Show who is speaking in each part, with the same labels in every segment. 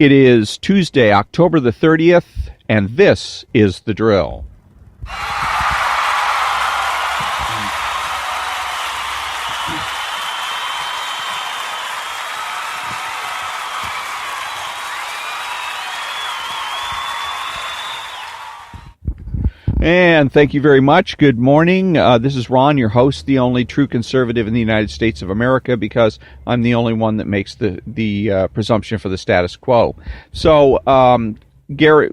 Speaker 1: It is Tuesday, October the 30th, and this is The Drill. And thank you very much. Good morning. This is Ron, your host, the only true conservative in the United States of America, because I'm the only one that makes the presumption for the status quo. So, Gary,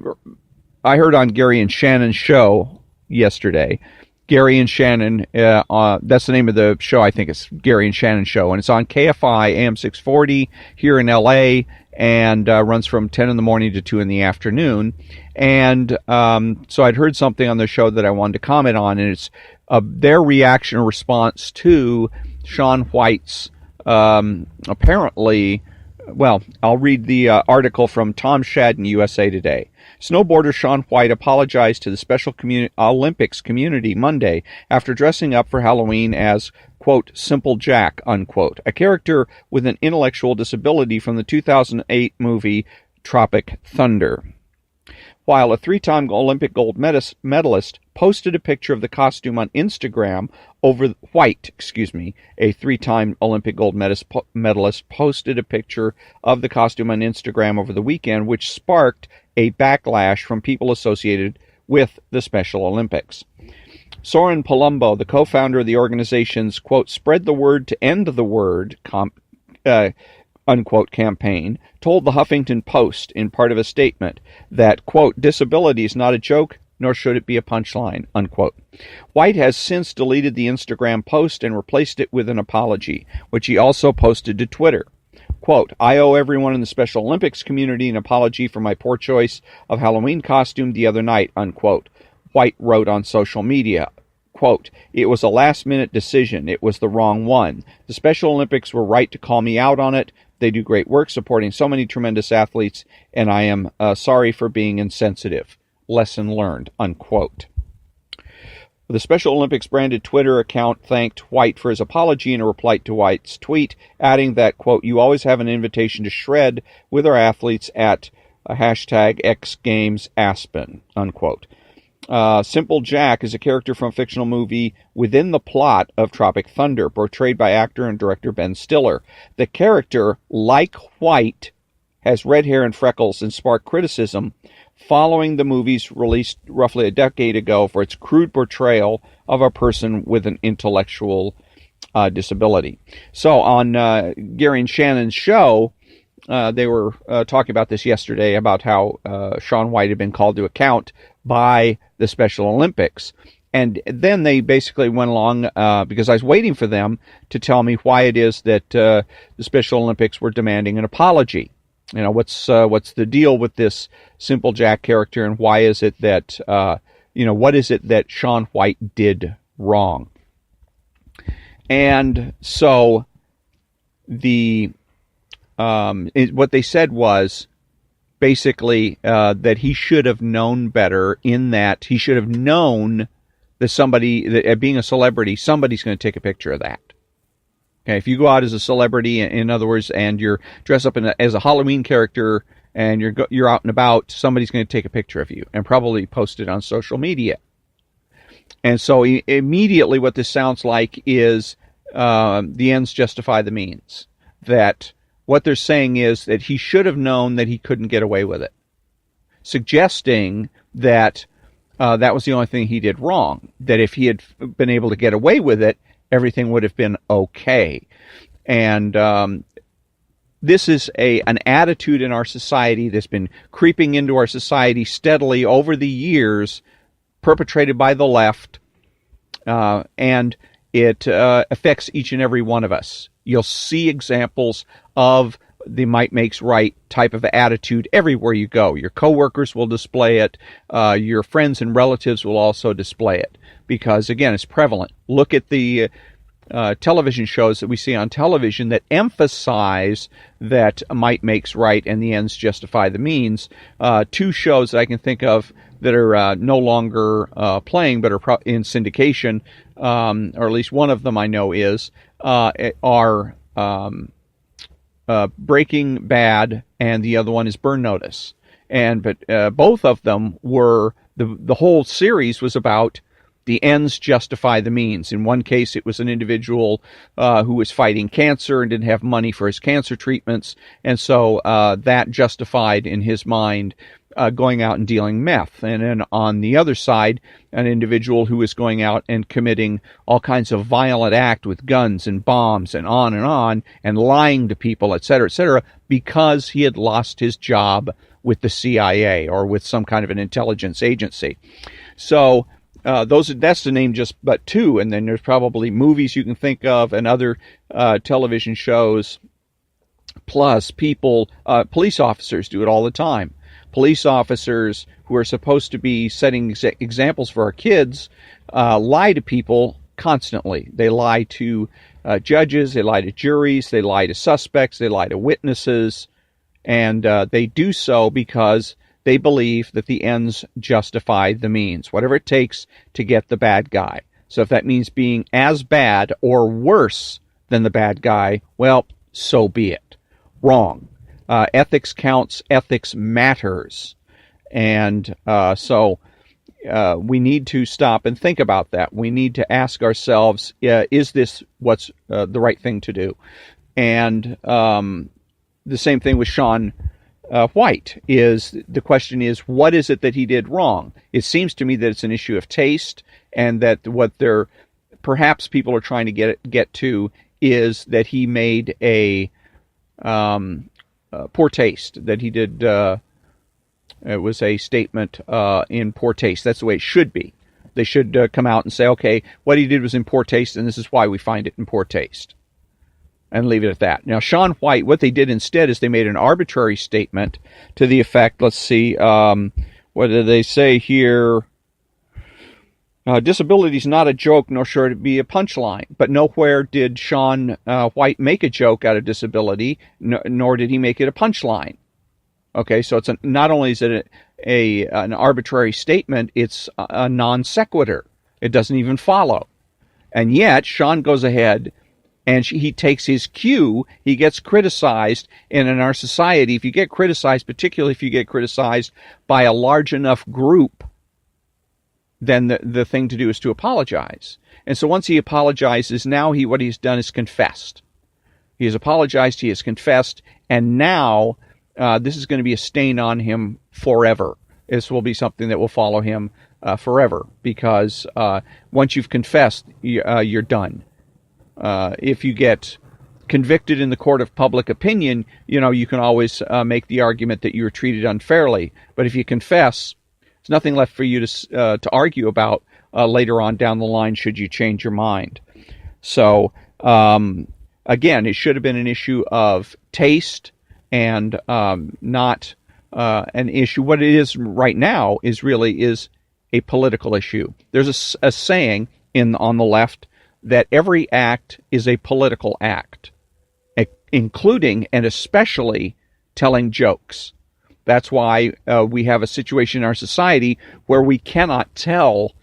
Speaker 1: I heard on Gary and Shannon's show yesterday. Gary and Shannon, that's the name of the show. I think it's Gary and Shannon Show, and it's on KFI AM 640 here in LA, and runs from 10 in the morning to 2 in the afternoon. And so I'd heard something on the show that I wanted to comment on, and it's their reaction or response to Shaun White's apparently, well, I'll read the article from Tom Shadden, USA Today. Snowboarder Shaun White apologized to the Special Olympics community Monday after dressing up for Halloween as, quote, Simple Jack, unquote, a character with an intellectual disability from the 2008 movie Tropic Thunder. While a three-time Olympic gold medalist posted a picture of the costume on Instagram a three-time Olympic gold medalist posted a picture of the costume on Instagram over the weekend, which sparked a backlash from people associated with the Special Olympics. Soren Palumbo, the co-founder of the organization's, quote, Spread the Word to End the Word, unquote, campaign, told the Huffington Post in part of a statement that, quote, disability is not a joke, nor should it be a punchline, unquote. White has since deleted the Instagram post and replaced it with an apology, which he also posted to Twitter. Quote, I owe everyone in the Special Olympics community an apology for my poor choice of Halloween costume the other night, unquote. White wrote on social media. Quote, it was a last-minute decision. It was the wrong one. The Special Olympics were right to call me out on it. They do great work supporting so many tremendous athletes, and I am sorry for being insensitive. Lesson learned, unquote. The Special Olympics branded Twitter account thanked White for his apology in a reply to White's tweet, adding that, quote, you always have an invitation to shred with our athletes at hashtag XGamesAspen, unquote. Simple Jack is a character from a fictional movie within the plot of Tropic Thunder, portrayed by actor and director Ben Stiller. The character, like White, has red hair and freckles and sparked criticism following the movie's release roughly a decade ago for its crude portrayal of a person with an intellectual disability. So on Gary and Shannon's show, they were talking about this yesterday, about how Shaun White had been called to account by the Special Olympics. And then they basically went along, because I was waiting for them to tell me why it is that the Special Olympics were demanding an apology. You know, what's the deal with this Simple Jack character, and why is it that, what is it that Shaun White did wrong? And so what they said was basically that he should have known better, in that he should have known that being a celebrity, somebody's going to take a picture of that. Okay, if you go out as a celebrity, in other words, and you're dressed up as a Halloween character, and you're out and about, somebody's going to take a picture of you and probably post it on social media. And so immediately what this sounds like is the ends justify the means. That what they're saying is that he should have known that he couldn't get away with it, suggesting that that was the only thing he did wrong, that if he had been able to get away with it, everything would have been okay. And this is an attitude in our society that's been creeping into our society steadily over the years, perpetrated by the left, and it affects each and every one of us. You'll see examples of the might makes right type of attitude everywhere you go. Your coworkers will display it. Your friends and relatives will also display it, because, again, it's prevalent. Look at the television shows that we see on television that emphasize that might makes right and the ends justify the means. Two shows that I can think of that are no longer playing but are in syndication, or at least one of them I know is, are Breaking Bad, and the other one is Burn Notice. But both of them were, the whole series was about the ends justify the means. In one case, it was an individual who was fighting cancer and didn't have money for his cancer treatments, and so that justified, in his mind, going out and dealing meth. And then on the other side, an individual who was going out and committing all kinds of violent act with guns and bombs and on, and lying to people, etc., because he had lost his job with the CIA or with some kind of an intelligence agency. So that's to name just but two, and then there's probably movies you can think of and other television shows. Plus, police officers do it all the time. Police officers who are supposed to be setting examples for our kids lie to people constantly. They lie to judges, they lie to juries, they lie to suspects, they lie to witnesses, and they do so because they believe that the ends justify the means, whatever it takes to get the bad guy. So if that means being as bad or worse than the bad guy, well, so be it. Wrong. Ethics counts. Ethics matters. And so we need to stop and think about that. We need to ask ourselves, is this what's the right thing to do? And the same thing with Shaun White. The question is, what is it that he did wrong? It seems to me that it's an issue of taste, and that what perhaps people are trying to get to is that he made a poor taste, that he did, it was a statement in poor taste. That's the way it should be. They should come out and say, okay, what he did was in poor taste, and this is why we find it in poor taste. And leave it at that. Now, Shaun White, what they did instead is they made an arbitrary statement to the effect, let's see, what did they say here? Disability is not a joke, nor should it be a punchline. But nowhere did Shaun White make a joke out of disability, nor did he make it a punchline. Okay, so it's not only is it an arbitrary statement, it's a non sequitur. It doesn't even follow. And yet, Shaun goes ahead and he takes his cue. He gets criticized. And in our society, if you get criticized, particularly if you get criticized by a large enough group, then the thing to do is to apologize. And so once he apologizes, now what he's done is confessed. He has apologized, he has confessed, and now this is going to be a stain on him forever. This will be something that will follow him forever, because once you've confessed, you're done. If you get convicted in the court of public opinion, you can always make the argument that you were treated unfairly. But if you confess, there's nothing left for you to argue about later on down the line should you change your mind. So, again, it should have been an issue of taste and not an issue. What it is right now is a political issue. There's a saying on the left that every act is a political act, including and especially telling jokes. That's why we have a situation in our society where we cannot tell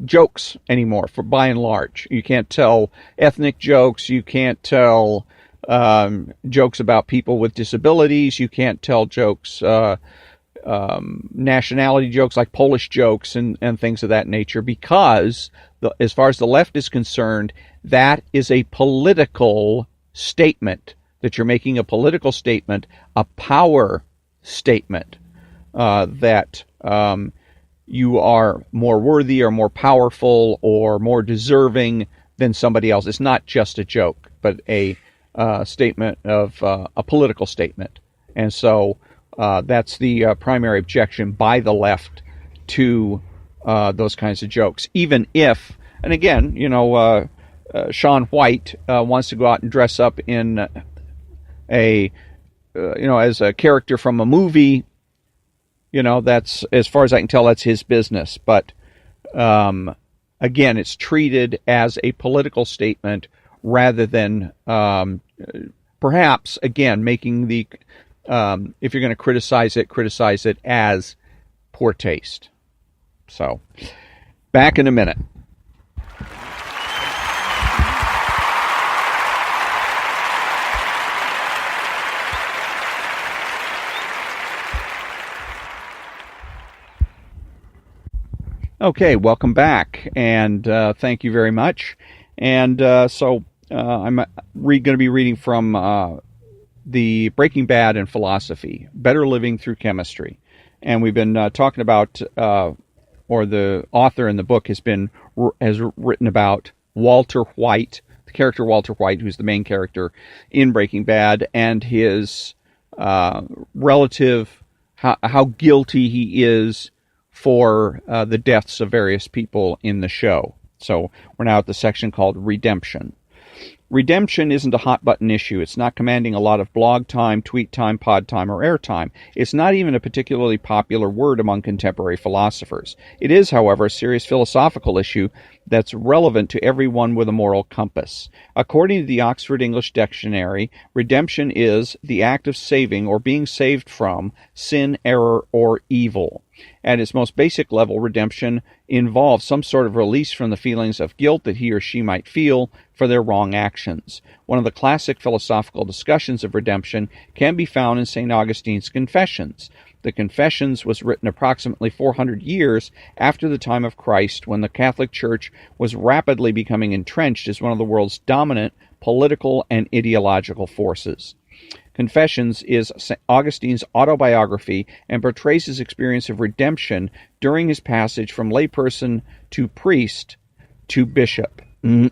Speaker 1: jokes anymore, by and large. You can't tell ethnic jokes. You can't tell jokes about people with disabilities. You can't tell jokes, nationality jokes like Polish jokes and things of that nature, because as far as the left is concerned, that is a political statement, that you're making a political statement, a power statement, that you are more worthy or more powerful or more deserving than somebody else. It's not just a joke, but a statement of a political statement. And so that's the primary objection by the left to those kinds of jokes. Even if, and again, Shaun White wants to go out and dress up in as a character from a movie, that's, as far as I can tell, that's his business. But again, it's treated as a political statement rather than perhaps, again, making the if you're going to criticize it as poor taste. So, back in a minute. Okay, welcome back, and thank you very much. And I'm going to be reading from the Breaking Bad and Philosophy, Better Living Through Chemistry. And we've been talking about, or the author in the book has written about Walter White, the character Walter White, who's the main character in Breaking Bad, and his relative, how guilty he is for the deaths of various people in the show. So we're now at the section called Redemption. Redemption isn't a hot button issue. It's not commanding a lot of blog time, tweet time, pod time, or airtime. It's not even a particularly popular word among contemporary philosophers. It is, however, a serious philosophical issue that's relevant to everyone with a moral compass. According to the Oxford English Dictionary, redemption is the act of saving or being saved from sin, error, or evil. At its most basic level, redemption involves some sort of release from the feelings of guilt that he or she might feel for their wrong actions. One of the classic philosophical discussions of redemption can be found in St. Augustine's Confessions. The Confessions was written approximately 400 years after the time of Christ, when the Catholic Church was rapidly becoming entrenched as one of the world's dominant political and ideological forces. Confessions is St. Augustine's autobiography and portrays his experience of redemption during his passage from layperson to priest to bishop. Being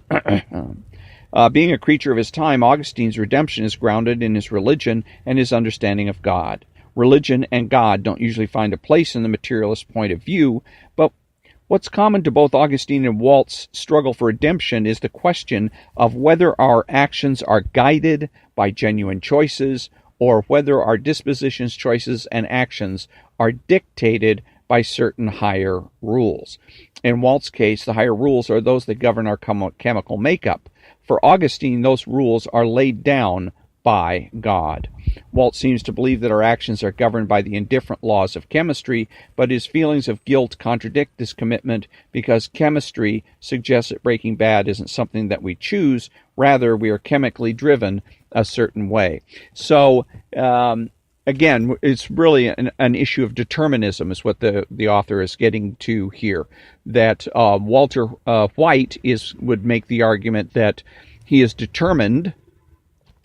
Speaker 1: a creature of his time, Augustine's redemption is grounded in his religion and his understanding of God. Religion and God don't usually find a place in the materialist point of view, but what's common to both Augustine and Walt's struggle for redemption is the question of whether our actions are guided by genuine choices or whether our dispositions, choices, and actions are dictated by certain higher rules. In Walt's case, the higher rules are those that govern our chemical makeup. For Augustine, those rules are laid down by God. Walt seems to believe that our actions are governed by the indifferent laws of chemistry, but his feelings of guilt contradict this commitment because chemistry suggests that breaking bad isn't something that we choose, rather we are chemically driven a certain way. So, again, it's really an issue of determinism is what the author is getting to here. That Walter White would make the argument that he is determined,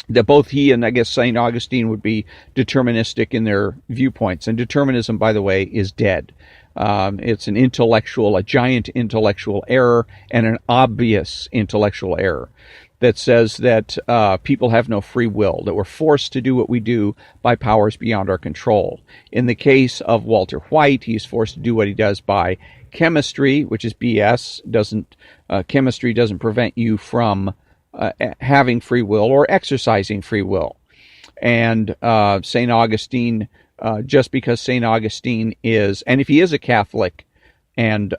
Speaker 1: that both he and I guess St. Augustine would be deterministic in their viewpoints. And determinism, by the way, is dead. It's a giant intellectual error and an obvious intellectual error that says that people have no free will, that we're forced to do what we do by powers beyond our control. In the case of Walter White, he's forced to do what he does by chemistry, which is BS. Chemistry doesn't prevent you from having free will or exercising free will. And St. Augustine, just because St. Augustine is, and if he is a Catholic, and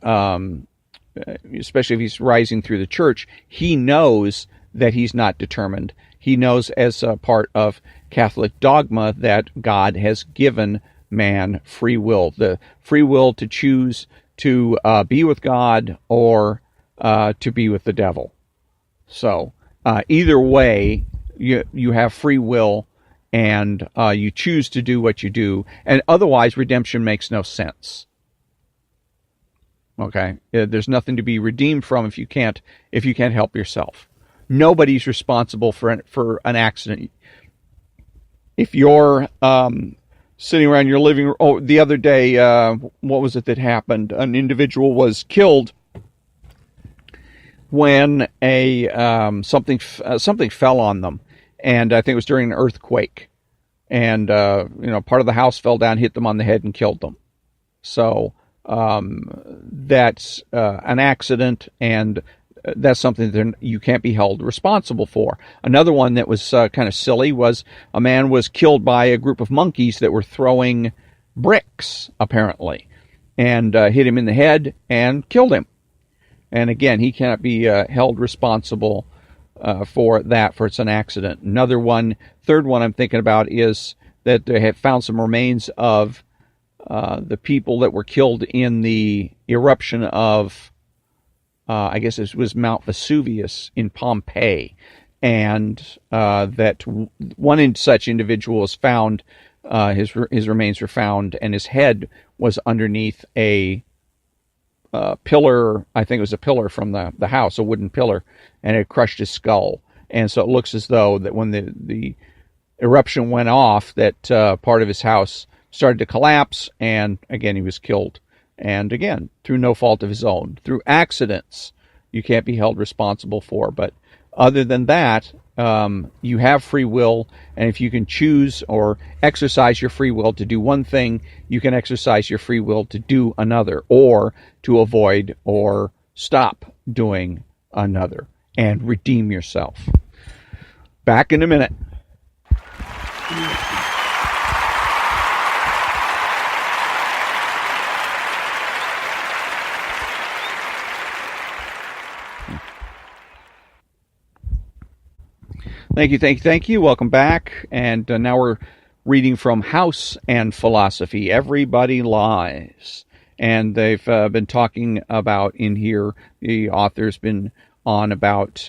Speaker 1: especially if he's rising through the church, he knows that he's not determined. He knows as a part of Catholic dogma that God has given man free will, the free will to choose to be with God or to be with the devil. So either way, you have free will, and you choose to do what you do, and otherwise redemption makes no sense. Okay, there's nothing to be redeemed from if you can't help yourself. Nobody's responsible for an accident. If you're sitting around your living room, the other day, what was it that happened? An individual was killed when something fell on them, and I think it was during an earthquake, and part of the house fell down, hit them on the head, and killed them. So that's an accident, and that's something that you can't be held responsible for. Another one that was kind of silly was a man was killed by a group of monkeys that were throwing bricks, apparently, and hit him in the head and killed him. And again, he cannot be held responsible for that, for it's an accident. Third one I'm thinking about is that they have found some remains of the people that were killed in the eruption of, I guess it was Mount Vesuvius in Pompeii. And that one such individual was found, his remains were found, and his head was underneath a pillar, I think it was a pillar from the house, a wooden pillar, and it crushed his skull. And so it looks as though that when the eruption went off, that part of his house started to collapse, and again, he was killed. And again, through no fault of his own, through accidents, you can't be held responsible for. But other than that, you have free will, and if you can choose or exercise your free will to do one thing, you can exercise your free will to do another, or to avoid or stop doing another, and redeem yourself. Back in a minute. Thank you. Welcome back. And now we're reading from House and Philosophy. Everybody Lies. And they've been talking about in here, the author's been on about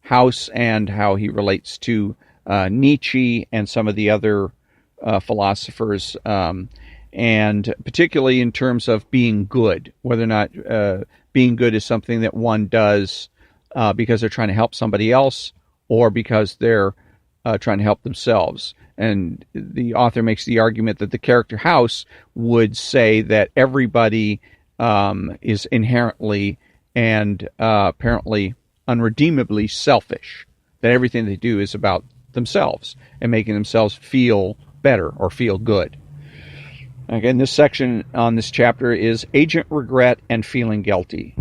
Speaker 1: House and how he relates to Nietzsche and some of the other philosophers, and particularly in terms of being good, whether or not being good is something that one does because they're trying to help somebody else, or because they're trying to help themselves. And the author makes the argument that the character House would say that everybody is inherently and apparently unredeemably selfish, that everything they do is about themselves and making themselves feel better or feel good. Again, this section on this chapter is Agent Regret and Feeling Guilty.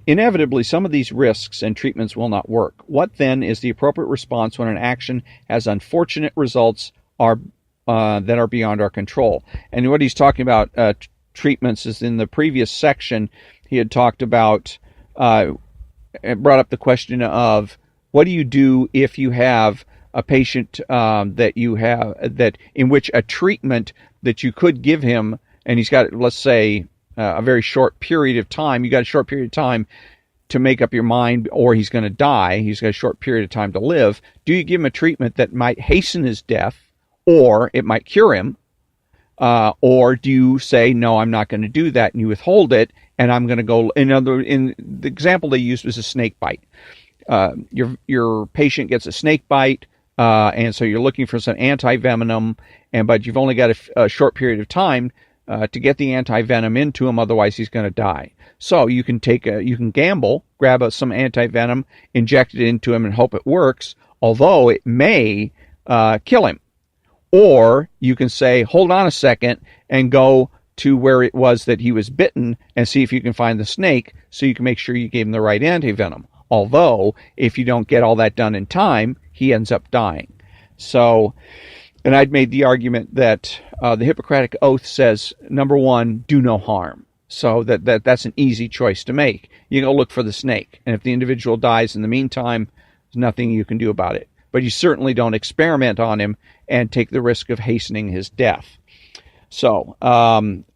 Speaker 1: Inevitably, some of these risks and treatments will not work. What then is the appropriate response when an action has unfortunate results that are beyond our control? And what he's talking about treatments is in the previous section, he had talked about, brought up the question of what do you do if you have a patient that in which a treatment that you could give him, and he's got, let's say, a very short period of time. You got a short period of time to make up your mind, or he's going to die. He's got a short period of time to live. Do you give him a treatment that might hasten his death, or it might cure him? Or do you say, no, I'm not going to do that, and you withhold it, and I'm going to go, in the example they used was a snake bite. Your patient gets a snake bite, and so you're looking for some anti-venom, but you've only got a short period of time to get the anti-venom into him, otherwise he's going to die. So you can gamble, grab some anti-venom, inject it into him, and hope it works, although it may kill him. Or you can say, hold on a second, and go to where it was that he was bitten and see if you can find the snake, so you can make sure you gave him the right anti-venom. Although, if you don't get all that done in time, he ends up dying. So, and I'd made the argument that the Hippocratic Oath says, number one, do no harm. So that's an easy choice to make. You go look for the snake. And if the individual dies in the meantime, there's nothing you can do about it. But you certainly don't experiment on him and take the risk of hastening his death. So,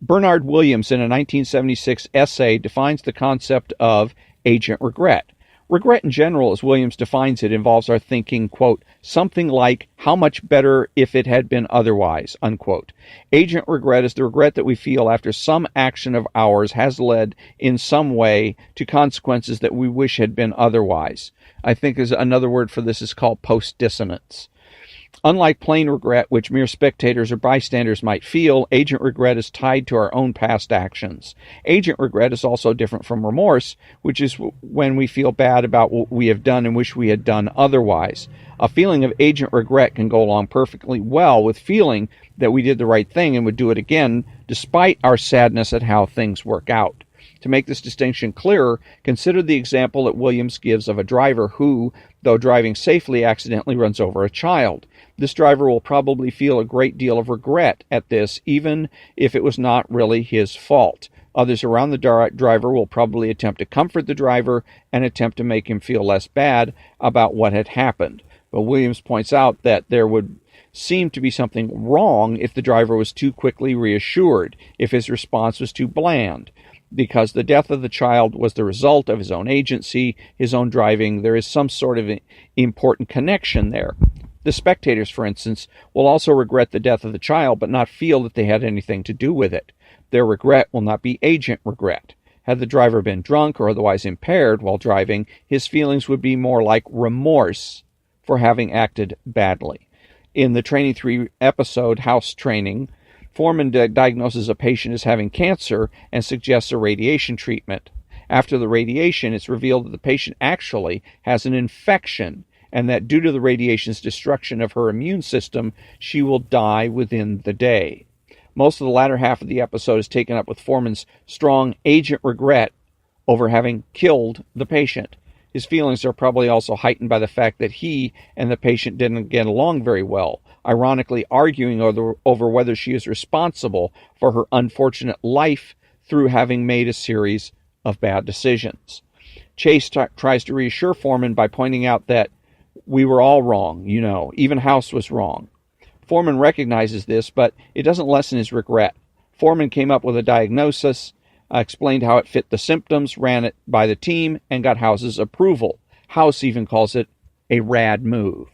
Speaker 1: Bernard Williams, in a 1976 essay, defines the concept of agent regret. Regret in general, as Williams defines it, involves our thinking, quote, something like, how much better if it had been otherwise, unquote. Agent regret is the regret that we feel after some action of ours has led in some way to consequences that we wish had been otherwise. I think there's another word for this is called post-dissonance. Unlike plain regret, which mere spectators or bystanders might feel, agent regret is tied to our own past actions. Agent regret is also different from remorse, which is when we feel bad about what we have done and wish we had done otherwise. A feeling of agent regret can go along perfectly well with feeling that we did the right thing and would do it again, despite our sadness at how things work out. To make this distinction clearer, consider the example that Williams gives of a driver who, though driving safely, accidentally runs over a child. This driver will probably feel a great deal of regret at this, even if it was not really his fault. Others around the driver will probably attempt to comfort the driver and attempt to make him feel less bad about what had happened. But Williams points out that there would seem to be something wrong if the driver was too quickly reassured, if his response was too bland. Because the death of the child was the result of his own agency, his own driving, there is some sort of important connection there. The spectators, for instance, will also regret the death of the child, but not feel that they had anything to do with it. Their regret will not be agent regret. Had the driver been drunk or otherwise impaired while driving, his feelings would be more like remorse for having acted badly. In the Training 3 episode, House Training, Foreman diagnoses a patient as having cancer and suggests a radiation treatment. After the radiation, it's revealed that the patient actually has an infection, and that due to the radiation's destruction of her immune system, she will die within the day. Most of the latter half of the episode is taken up with Foreman's strong agent regret over having killed the patient. His feelings are probably also heightened by the fact that he and the patient didn't get along very well, ironically arguing over whether she is responsible for her unfortunate life through having made a series of bad decisions. Chase tries to reassure Foreman by pointing out that we were all wrong, even House was wrong. Foreman recognizes this, but it doesn't lessen his regret. Foreman came up with a diagnosis, explained how it fit the symptoms, ran it by the team, and got House's approval. House even calls it a rad move.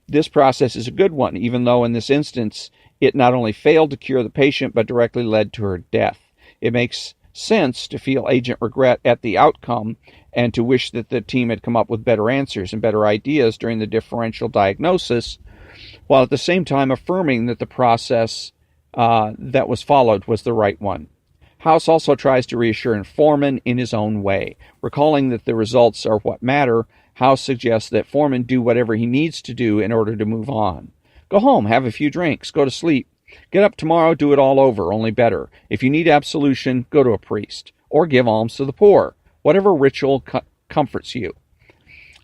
Speaker 1: This process is a good one, even though in this instance it not only failed to cure the patient, but directly led to her death. It makes sense to feel agent regret at the outcome and to wish that the team had come up with better answers and better ideas during the differential diagnosis, while at the same time affirming that the process that was followed was the right one. House also tries to reassure Foreman in his own way. Recalling that the results are what matter, House suggests that Foreman do whatever he needs to do in order to move on. Go home, have a few drinks, go to sleep. Get up tomorrow, do it all over, only better. If you need absolution, go to a priest, or give alms to the poor. Whatever ritual comforts you.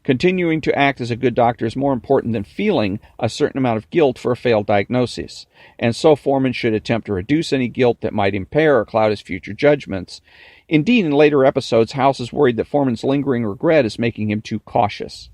Speaker 1: Continuing to act as a good doctor is more important than feeling a certain amount of guilt for a failed diagnosis, and so Foreman should attempt to reduce any guilt that might impair or cloud his future judgments. Indeed, in later episodes, House is worried that Foreman's lingering regret is making him too cautious.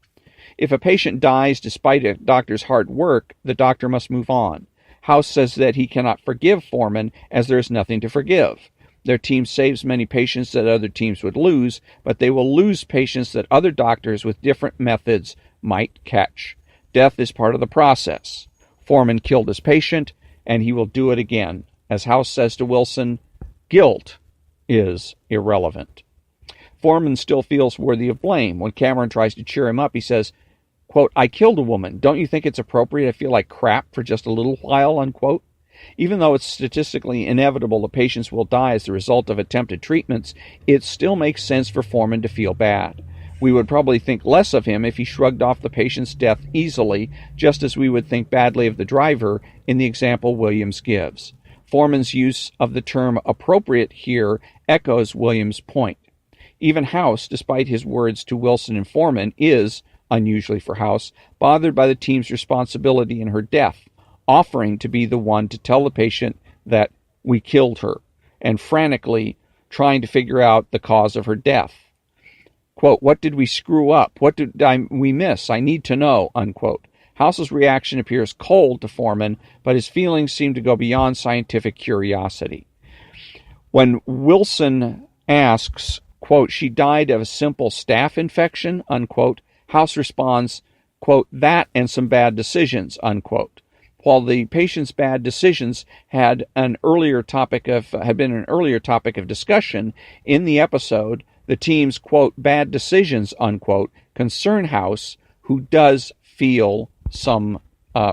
Speaker 1: If a patient dies despite a doctor's hard work, the doctor must move on. House says that he cannot forgive Foreman as there is nothing to forgive. Their team saves many patients that other teams would lose, but they will lose patients that other doctors with different methods might catch. Death is part of the process. Foreman killed his patient, and he will do it again. As House says to Wilson, guilt is irrelevant. Foreman still feels worthy of blame. When Cameron tries to cheer him up, he says, quote, I killed a woman. Don't you think it's appropriate I feel like crap for just a little while, unquote? Even though it's statistically inevitable the patients will die as the result of attempted treatments, it still makes sense for Foreman to feel bad. We would probably think less of him if he shrugged off the patient's death easily, just as we would think badly of the driver in the example Williams gives. Foreman's use of the term appropriate here echoes Williams' point. Even House, despite his words to Wilson and Foreman, is, unusually for House, bothered by the team's responsibility in her death, offering to be the one to tell the patient that we killed her, and frantically trying to figure out the cause of her death. Quote, what did we screw up? What did we miss? I need to know, unquote. House's reaction appears cold to Foreman, but his feelings seem to go beyond scientific curiosity. When Wilson asks, quote, she died of a simple staph infection, unquote, House responds, quote, that and some bad decisions, unquote. While the patient's bad decisions had been an earlier topic of discussion in the episode, the team's, quote, bad decisions, unquote, concern House, who does feel some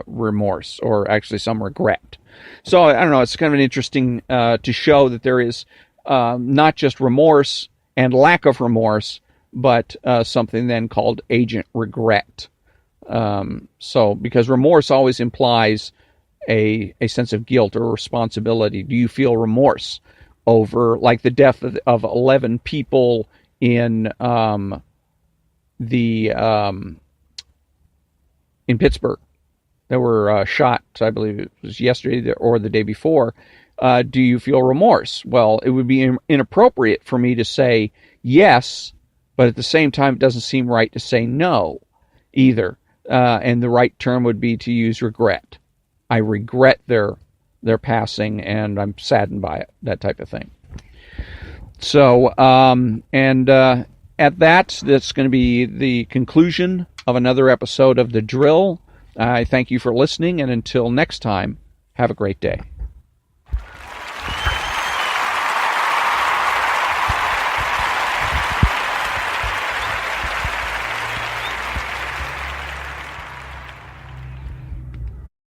Speaker 1: remorse, or actually some regret. So, I don't know, it's kind of an interesting to show that there is not just remorse and lack of remorse, but something then called agent regret. Because remorse always implies a sense of guilt or responsibility. Do you feel remorse over, like, the death of 11 people in Pittsburgh that were shot, I believe it was yesterday or the day before? Do you feel remorse? Well, it would be inappropriate for me to say yes, but at the same time, it doesn't seem right to say no either. And the right term would be to use regret. I regret their passing, and I'm saddened by it, that type of thing. So, at that's going to be the conclusion of another episode of The Drill. I thank you for listening, and until next time, have a great day.